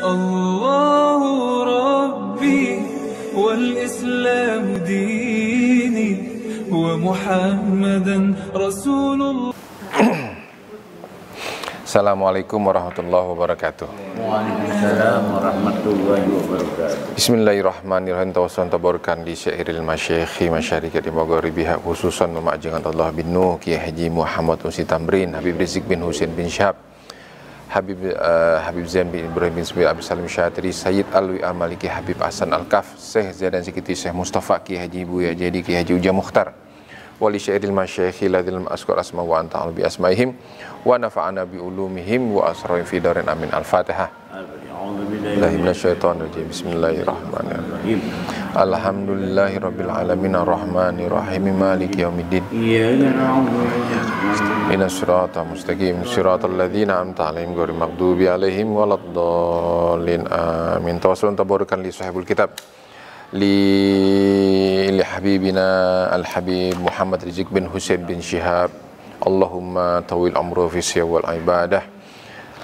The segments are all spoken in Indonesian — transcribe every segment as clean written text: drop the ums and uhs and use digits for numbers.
الله ربي والإسلام ديني ومحمدا رسول الله. Assalamualaikum warahmatullahi wabarakatuh. Waalaikumsalam warahmatullahi wabarakatuh. Bismillahirrahmanirrahim. Tawassan tabarkan di syairil masyayikhi masyarikat di magharibiha khususan memajangan Allah bin Nuh Kiai Haji Muhammad Usi Tamrin, Habib Rizik bin Husain bin Syahab, Habib Zain bin Ibrahim bin Subi Abi Salim Syatiri, Sayyid Alwi Al-Maliki, Habib Hasan Al-Kaf, Syekh Zaidan Sikiti, Syekh Mustafa, Kiai Haji Buya Jadi, Kiai Haji Ujah Mukhtar, wali syairil masyayikhi ladil asqal asma wa anta al bi asmaihim wa nafa'ana bi ulumihim wa asrarihim fi darin amin. Al-Fatihah. Billahi minasyaitonir rajim. Bismillahirrahmanirrahim. Alhamdulillahi rabbil alamin arrahmanir rahim maliki yaumiddin. Iyyaka na'budu wa iyyaka nasta'in. Ihdinas siratal mustaqim siratal ladzina an'amta 'alaihim ghairil maghdubi 'alaihim waladdallin. Amin. Tawassul tabarukan li sahibul kitab li habibina al-habib Muhammad Rizik bin Husain bin Syihab. Allahumma tawil amru fi siyam wal ibadah.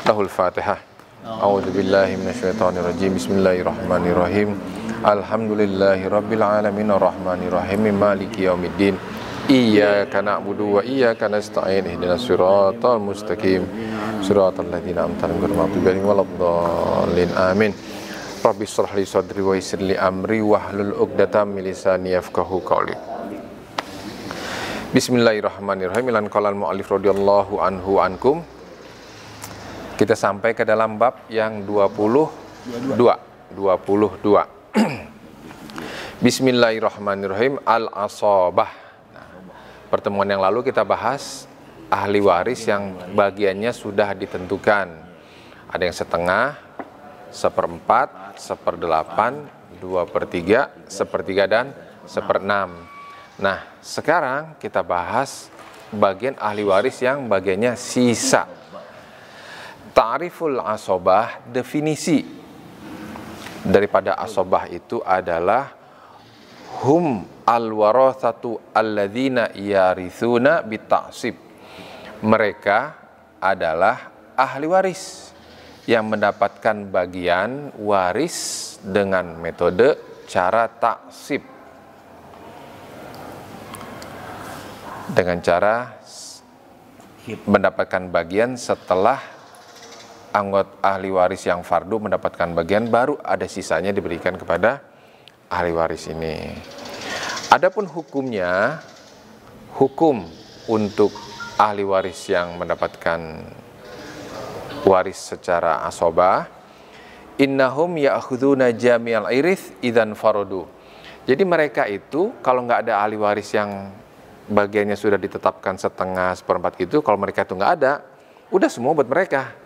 Lahul Fatihah. A'udzu billahi minasyaitonir rajim. Bismillahirrahmanirrahim. Alhamdulillahi rabbil alamin arrahmanir rahim maliki yaumiddin. Iyyaka na'budu wa iyyaka nasta'in. Ihdinas siratal mustaqim siratal ladzina an'amta 'alaihim ghairil maghdubi 'alaihim waladdallin. Amin. Rabbi shrah li sadri wa yassir li amri wahlul 'uqdatam min lisani yafqahu qawli. Bismillahirrahmanirrahim. Lan qalal mu'allif radhiyallahu anhu ankum. Kita sampai ke dalam bab yang 22. Bismillahirrahmanirrahim. Al-asabah. Nah, pertemuan yang lalu kita bahas ahli waris yang bagiannya sudah ditentukan. Ada yang setengah, seperempat, seperdelapan, 2/3, sepertiga dan seperenam. Nah, sekarang kita bahas bagian ahli waris yang bagiannya sisa. Ta'riful asobah, definisi daripada asobah itu adalah hum al-warathatu alladzina yarithuna bita'sib. Mereka adalah ahli waris yang mendapatkan bagian waris dengan metode cara taksib, dengan cara mendapatkan bagian setelah anggota ahli waris yang fardu mendapatkan bagian, baru ada sisanya diberikan kepada ahli waris ini. Adapun hukumnya, hukum untuk ahli waris yang mendapatkan waris secara asobah, innahum ya'khuduna jami'al irith idzan faradu. Jadi mereka itu kalau nggak ada ahli waris yang bagiannya sudah ditetapkan setengah, seperempat gitu, kalau mereka itu nggak ada, udah semua buat mereka.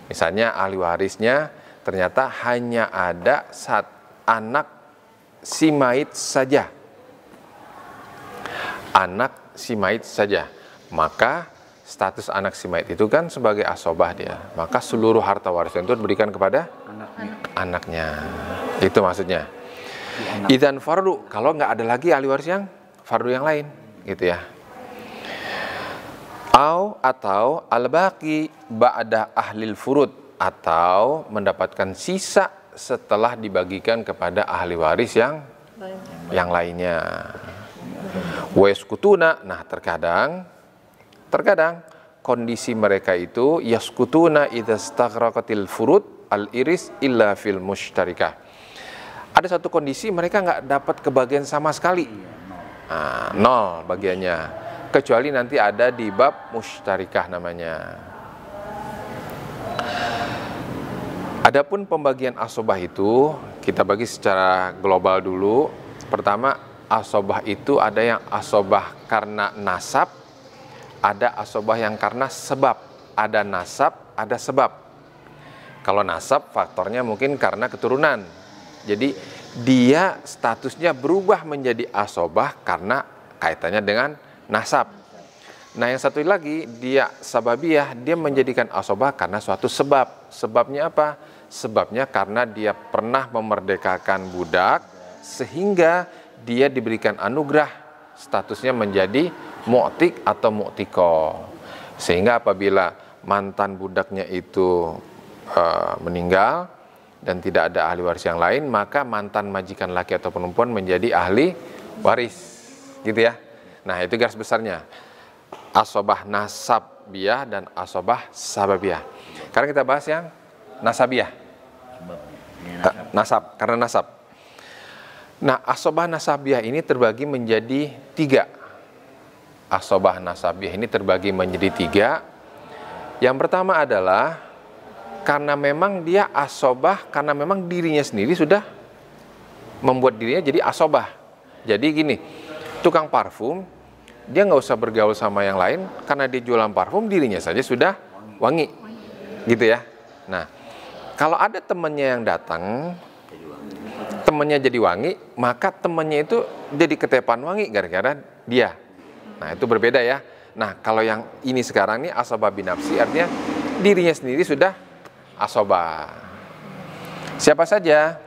Misalnya ahli warisnya ternyata hanya ada anak si mayit saja, anak si mayit saja, maka status anak si mayit itu kan sebagai asobah dia, maka seluruh harta warisan itu diberikan kepada anaknya. Itu maksudnya. Idzan fardu, kalau nggak ada lagi ahli waris yang fardu yang lain, gitu ya. Atau al-baqi ba'da ahlil furud, atau mendapatkan sisa setelah dibagikan kepada ahli waris yang lainnya. Wa yaskutuna, nah terkadang kondisi mereka itu yaskutuna idza staghraqatil furud al-iris illa fil mushtarikah. Ada satu kondisi mereka nggak dapat kebagian sama sekali. Nah, 0 bagiannya, kecuali nanti ada di bab musytarikah namanya. Adapun pembagian asobah itu kita bagi secara global dulu. Pertama, asobah itu ada yang asobah karena nasab, ada asobah yang karena sebab. Ada nasab, ada sebab. Kalau nasab faktornya mungkin karena keturunan, jadi dia statusnya berubah menjadi asobah karena kaitannya dengan nasab. Nah, yang satu lagi dia sababiyah, dia menjadikan asobah karena suatu sebab. Sebabnya apa? Sebabnya karena dia pernah memerdekakan budak sehingga dia diberikan anugerah, statusnya menjadi mu'tik atau mu'tiko. Sehingga apabila mantan budaknya itu meninggal, dan tidak ada ahli waris yang lain, maka mantan majikan laki atau perempuan menjadi ahli waris, gitu ya. Nah, itu garis besarnya. Asobah nasabiyah dan asobah sababiyah. Sekarang kita bahas yang nasabiyah. Nasab, karena nasab. Nah, asobah nasabiyah ini terbagi menjadi 3. Asobah nasabiyah ini terbagi menjadi 3. Yang pertama adalah karena memang dia asobah, karena memang dirinya sendiri sudah membuat dirinya jadi asobah. Jadi gini, tukang parfum, dia nggak usah bergaul sama yang lain, karena dia jualan parfum, dirinya saja sudah wangi. Gitu ya. Nah, kalau ada temannya yang datang, temannya jadi wangi, maka temannya itu jadi ketepan wangi gara-gara dia. Nah, itu berbeda ya. Nah, kalau yang ini sekarang nih asobah binafsi, artinya dirinya sendiri sudah asobah. Siapa saja?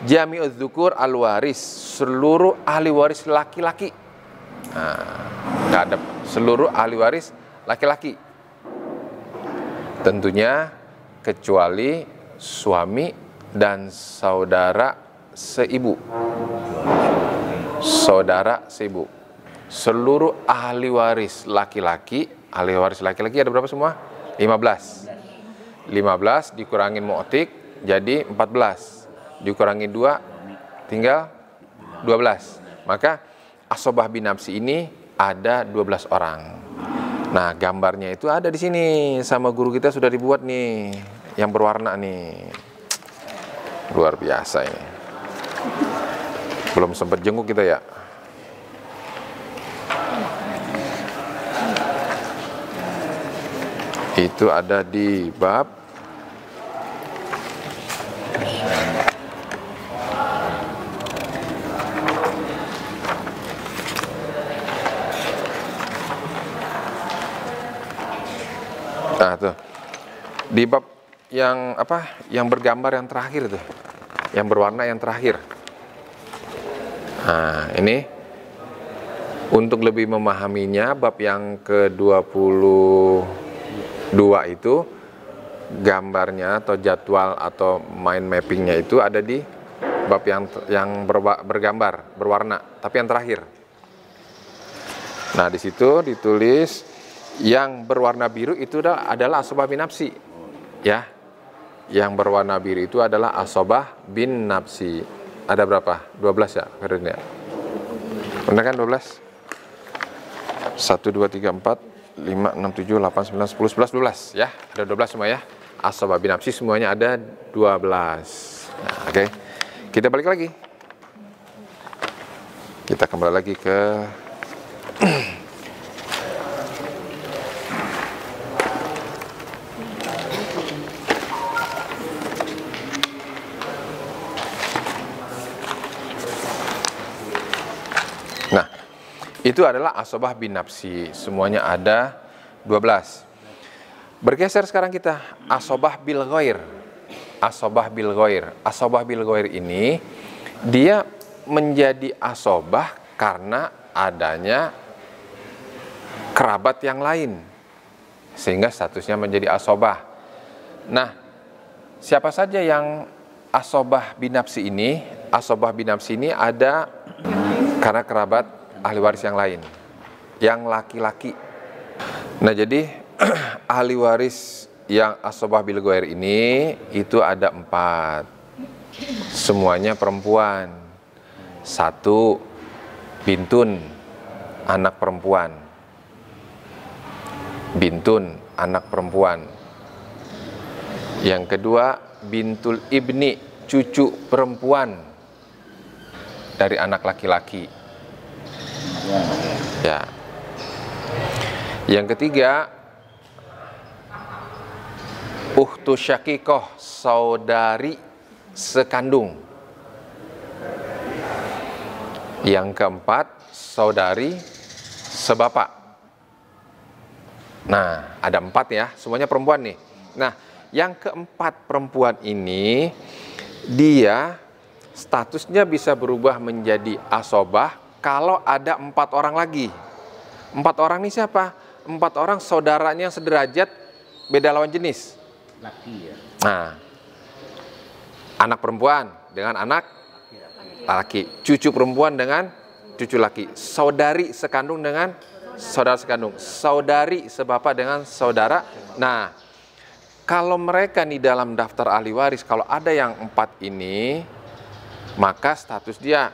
Jami'udz dzukur al-waris, seluruh ahli waris laki-laki. Nah, nggak ada, seluruh ahli waris laki-laki. Tentunya kecuali suami dan saudara seibu. Saudara seibu. Seluruh ahli waris laki-laki, ahli waris laki-laki ada berapa semua? 15. 15 dikurangin mu'tik jadi 14. Dikurangi 2 tinggal 12. Maka asobah binafsi ini ada 12 orang. Nah, gambarnya itu ada di sini, sama guru kita sudah dibuat nih, yang berwarna nih. Luar biasa ini. Belum sempat jenguk kita ya. Itu ada di bab tuh. Di bab yang apa? Yang bergambar yang terakhir tuh. Yang berwarna yang terakhir. Nah, ini untuk lebih memahaminya, bab yang ke-22 itu gambarnya atau jadwal atau mind mappingnya itu ada di bab yang bergambar, berwarna, tapi yang terakhir. Nah, di situ ditulis yang berwarna biru itu adalah asobah bin nafsi, ya. Yang berwarna biru itu adalah asobah bin nafsi. Ada berapa? 12 ya, Ferdinand? Benar kan 12? 1, 2, 3, 4, 5, 6, 7, 8, 9, 10, 11, 12 ya. Ada 12 semua ya. Asobah bin nafsi semuanya ada 12. Nah, oke. Kita balik lagi. Kita kembali lagi ke itu adalah asobah bin nafsi. Semuanya ada 12. Bergeser sekarang kita asobah bil ghair. Asobah bil ghair. Asobah bil ghair ini dia menjadi asobah karena adanya kerabat yang lain, sehingga statusnya menjadi asobah. Nah, siapa saja yang asobah bin nafsi ini? Asobah bin nafsi ini ada karena kerabat ahli waris yang lain, yang laki-laki. Nah, jadi ahli waris yang asobah bil ghair ini itu ada 4. Semuanya perempuan. 1, bintun, anak perempuan. Bintun, anak perempuan. Yang kedua, bintul ibni, cucu perempuan dari anak laki-laki. Ya. Yang ketiga, ukhtu syakikoh, saudari sekandung. Yang keempat, saudari sebapak. Nah, ada 4 ya, semuanya perempuan nih. Nah, yang keempat perempuan ini, dia statusnya bisa berubah menjadi asobah kalau ada 4 orang lagi. 4 orang ini siapa? 4 orang saudaranya yang sederajat, beda lawan jenis. Laki ya. Nah, Anak perempuan dengan anak laki. Cucu perempuan dengan cucu laki. Saudari sekandung dengan saudara sekandung. Saudari sebapak dengan saudara. Nah, kalau mereka di dalam daftar ahli waris, kalau ada yang 4 ini, maka status dia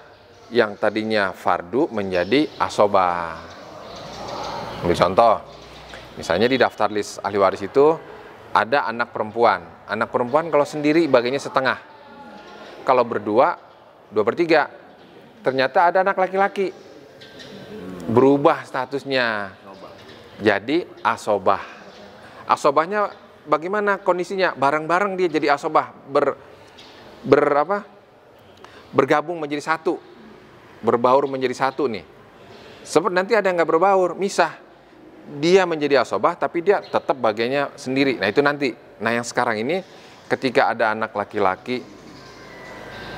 yang tadinya fardu menjadi asobah. Ambil contoh, misalnya di daftar list ahli waris itu ada anak perempuan. Anak perempuan kalau sendiri bagiannya setengah. Kalau berdua, 2/3. Ternyata ada anak laki-laki. Berubah statusnya. Jadi asobah. Asobahnya bagaimana kondisinya? Bareng-bareng dia jadi asobah. Bergabung menjadi satu. Berbaur menjadi satu nih. Seperti nanti ada yang nggak berbaur, misah. Dia menjadi asobah tapi dia tetap bagiannya sendiri. Nah itu nanti. Nah yang sekarang ini ketika ada anak laki-laki,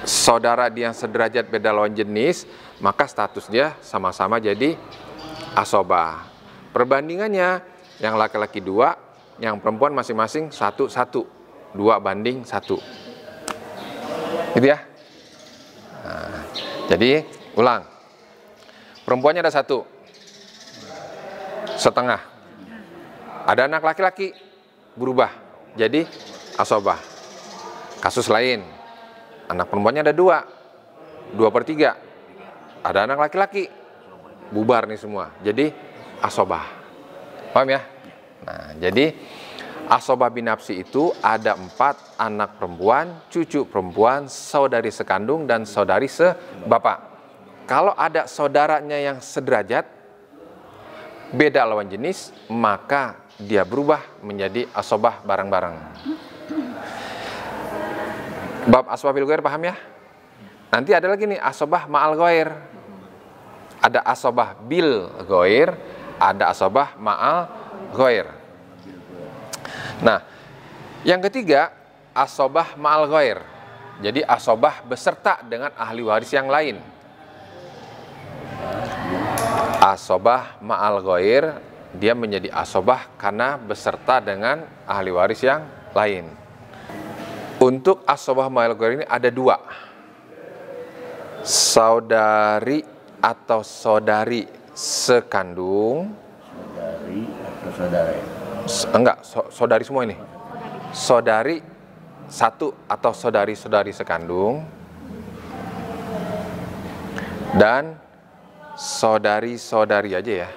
saudara dia yang sederajat beda lawan jenis, maka status dia sama-sama jadi asobah. Perbandingannya yang laki-laki 2, yang perempuan masing-masing 1-1, 2:1. Gitu ya. Nah, jadi ulang. Perempuannya ada 1, setengah. Ada anak laki-laki berubah jadi asobah. Kasus lain, anak perempuannya ada 2/3. Ada anak laki-laki bubar nih semua jadi asobah. Paham ya? Nah, jadi asobah binafsi itu ada 4 anak perempuan, cucu perempuan, saudari sekandung, dan saudari sebapak. Kalau ada saudaranya yang sederajat beda lawan jenis, maka dia berubah menjadi asobah bareng-bareng. Bab asobah bil ghair paham ya? Nanti ada lagi nih asobah ma'al ghair. Ada asobah bil ghair, ada asobah ma'al ghair. Nah, yang ketiga asobah ma'al ghair. Jadi asobah beserta dengan ahli waris yang lain. Asobah ma'al ghair, dia menjadi asobah karena beserta dengan ahli waris yang lain. Untuk asobah ma'al ghair ini ada 2. Saudari atau saudari sekandung. Saudari atau saudara? Enggak, saudari semua ini. Saudari 1 atau saudari-saudari sekandung. Dan saudari-saudari aja ya.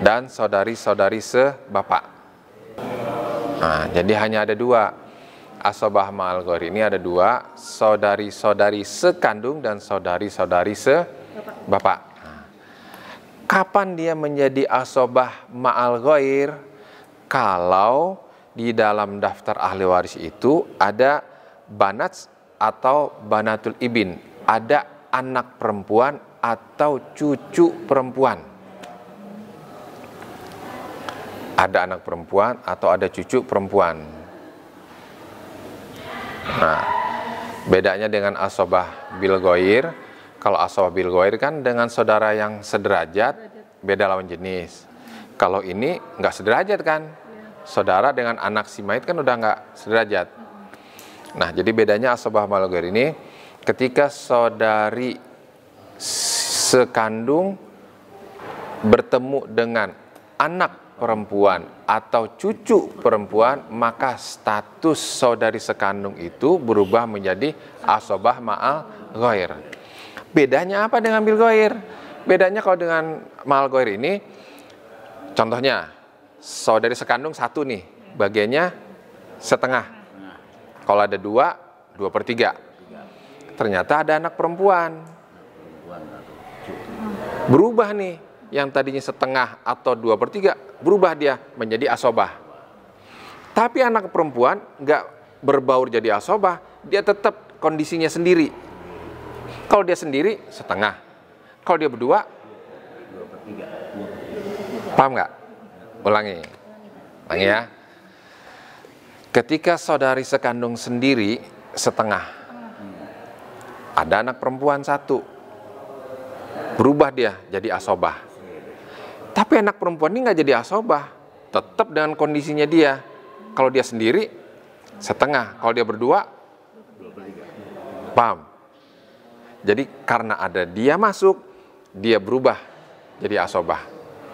Dan saudari-saudari sebapak. Nah, jadi hanya ada 2. Asobah ma'al ghair ini ada 2. Saudari-saudari sekandung dan saudari-saudari sebapak. Nah, kapan dia menjadi asobah ma'al ghair? Kalau di dalam daftar ahli waris itu ada banat atau banatul ibin. Ada anak perempuan atau cucu perempuan. Ada anak perempuan atau ada cucu perempuan. Nah, bedanya dengan asobah bil ghair. Kalau asobah bil ghair kan dengan saudara yang sederajat, beda lawan jenis. Kalau ini nggak sederajat kan, saudara dengan anak si mayit kan udah nggak sederajat. Nah, jadi bedanya asobah bil ghair ini ketika saudari sekandung bertemu dengan anak perempuan atau cucu perempuan, maka status saudari sekandung itu berubah menjadi asobah ma'al ghair. Bedanya apa dengan bil ghair? Bedanya kalau dengan ma'al ghair ini, contohnya saudari sekandung 1 nih, bagiannya setengah. Kalau ada 2/3. Ternyata ada anak perempuan. Berubah nih, yang tadinya setengah atau 2/3, berubah dia menjadi asobah. Tapi anak perempuan nggak berbaur jadi asobah, dia tetap kondisinya sendiri. Kalau dia sendiri, setengah. Kalau dia berdua, 2/3. paham nggak? Ulangi ya. Ketika saudari sekandung sendiri, setengah. Ada anak perempuan 1. Berubah dia jadi asobah. Tapi anak perempuan ini nggak jadi asobah, tetap dengan kondisinya dia. Kalau dia sendiri setengah, kalau dia berdua Paham? Jadi karena ada dia masuk, dia berubah jadi asobah.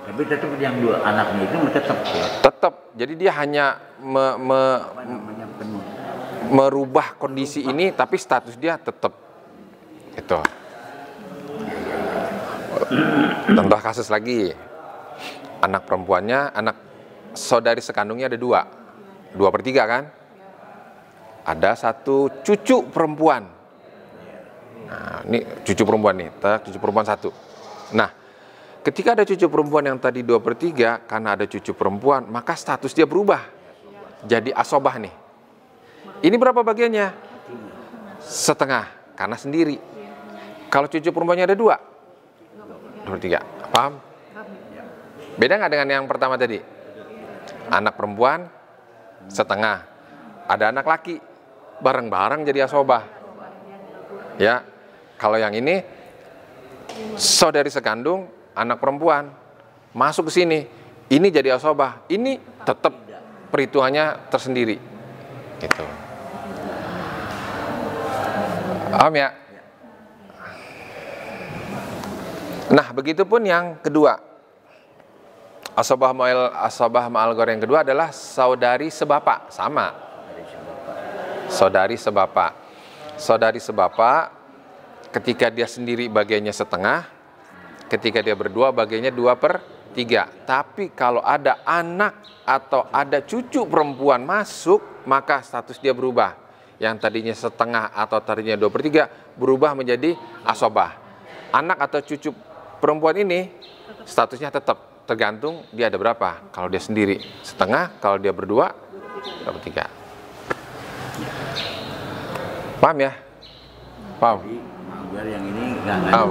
Tapi tetap yang dua anaknya itu tetap ya. Tetap. Jadi dia hanya Penuh. merubah kondisi ini, tapi status dia tetap. Itu. Contoh kasus lagi. Anak perempuannya, anak saudari sekandungnya ada 2/3 kan? Ada 1 cucu perempuan. Nah, ini cucu perempuan nih, cucu perempuan 1. Nah, ketika ada cucu perempuan yang tadi 2/3, karena ada cucu perempuan, maka status dia berubah. Jadi asobah nih. Ini berapa bagiannya? Setengah, karena sendiri. Kalau cucu perempuannya ada 2/3. Paham? Beda nggak dengan yang pertama tadi? Anak perempuan setengah, ada anak laki, bareng-bareng jadi asobah. Ya, kalau yang ini saudari sekandung, anak perempuan masuk ke sini, ini jadi asobah, ini tetap perhitungannya tersendiri. Gitu. Paham ya? Nah, begitupun yang kedua. Asobah ma'al ghair yang kedua adalah saudari sebapak, sama. Saudari sebapak. Saudari sebapak ketika dia sendiri bagiannya setengah, ketika dia berdua bagiannya 2/3. Tapi kalau ada anak atau ada cucu perempuan masuk, maka status dia berubah. Yang tadinya setengah atau tadinya 2/3 berubah menjadi asobah. Anak atau cucu perempuan ini statusnya tetap, tergantung dia ada berapa. Kalau dia sendiri setengah, kalau dia berdua 2/3. Paham ya? Paham? Jadi yang ini nggak Paham.